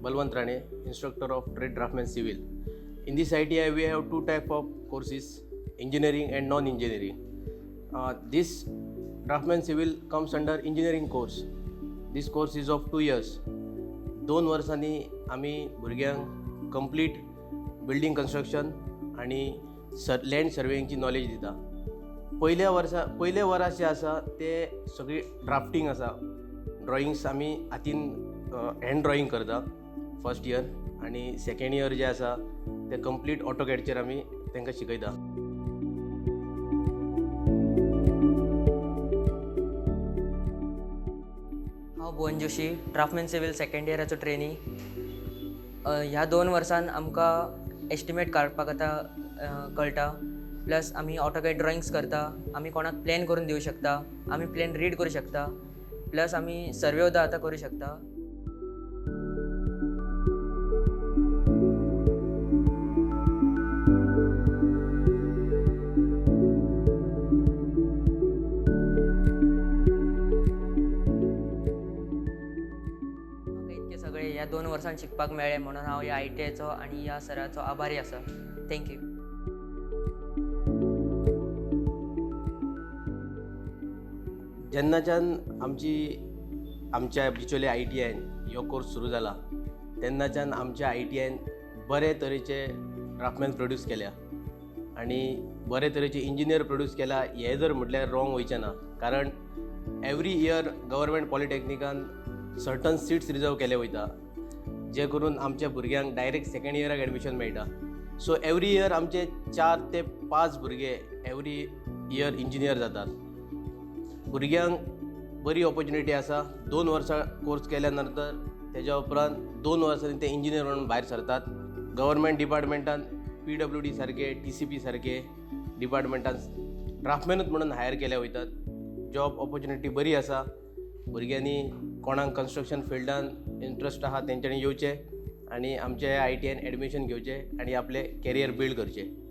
Balwant Rane, instructor of Trade Draftsman Civil. In this ITI, we have two types of courses, engineering and non-engineering. This Draftsman Civil comes under engineering course. This course is of 2 years. 2 वर्सांनी आम्ही भुरग्यांक complete building construction आणि land सर्वेइंगची knowledge दिता. पयले verse जे आसा ते सगळी drafting आसा. ड्रॉइंग्स आमी हातीन हँड ड्रॉइंग करता फर्स्ट इयर, आणि सेकंड इयर जे आसा ते कंप्लीट ऑटोकॅडचेर आमी तांकां शिकयता. हांव भुवन जोशी, ड्राफ्टमॅन सिव्हिल सेकंड इयराचो ट्रेनी. ह्या 2 वर्सान आमकां एस्टिमेट काडपाक आतां कळटा. प्लस आमी ऑटोकॅड ड्रॉइंग्स करता. आमी कोणाक प्लॅन करून दिवं शकता. आमी प्लॅन रीड करूं शकता. प्लस आमी सर्वे सुद्दां आतां करूं शकता. इतके सगळे ह्या 2 वर्सान शिकपाक मेळ्ळे म्हणून हांव ह्या ITIचो आनी ह्या सराचो आभारी आसा. थँक्यू. जेन्नाच्यान आमच्या बिचोले ITIन हो कोर्स सुरू जाला तेन्नाच्यान आमच्या ITIन बरे तरेचे ड्राफ्टमॅन प्रोड्यूस केल्या आणि बरे तरेचे इंजिनियर प्रोड्यूस केला. हे जर म्हटल्यार रॉंग वयचें ना, कारण एवरी इयर गव्हर्मेंट पॉलिटेक्निकान सर्टन सिट्स रिजर्व केले वयता, जे करून आमच्या भुरग्यांक डायरेक्ट सेकंड इयराक एडमिशन मेळटा. सो एवरी इयर आमचे 4 ते 5 भुरगे एवरी इयर इंजिनियर जातात. भुरग्यांक बरी ऑपॉर्च्युनिटी आसा. 2 वर्सां कोर्स केल्या नंतर तेज्या उपरांत 2 वर्सांनी ते इंजिनियर म्हणून भायर सरतात. गव्हर्मेंट डिपार्टमेंटान PWD सारखे TCP सारखे डिपार्टमेंटान ड्राफ्टमॅनूच म्हणून हायर केले वयतात. जॉब ऑपॉर्च्युनिटी बरी आसा. भुरग्यांनी कोणाक कन्स्ट्रक्शन फिल्डान इंट्रस्ट आहा तेंच्यांनी येवचें आणि आमच्या ITIन एडमिशन घेवचें आणि आपले कॅरियर बिल्ड करचें.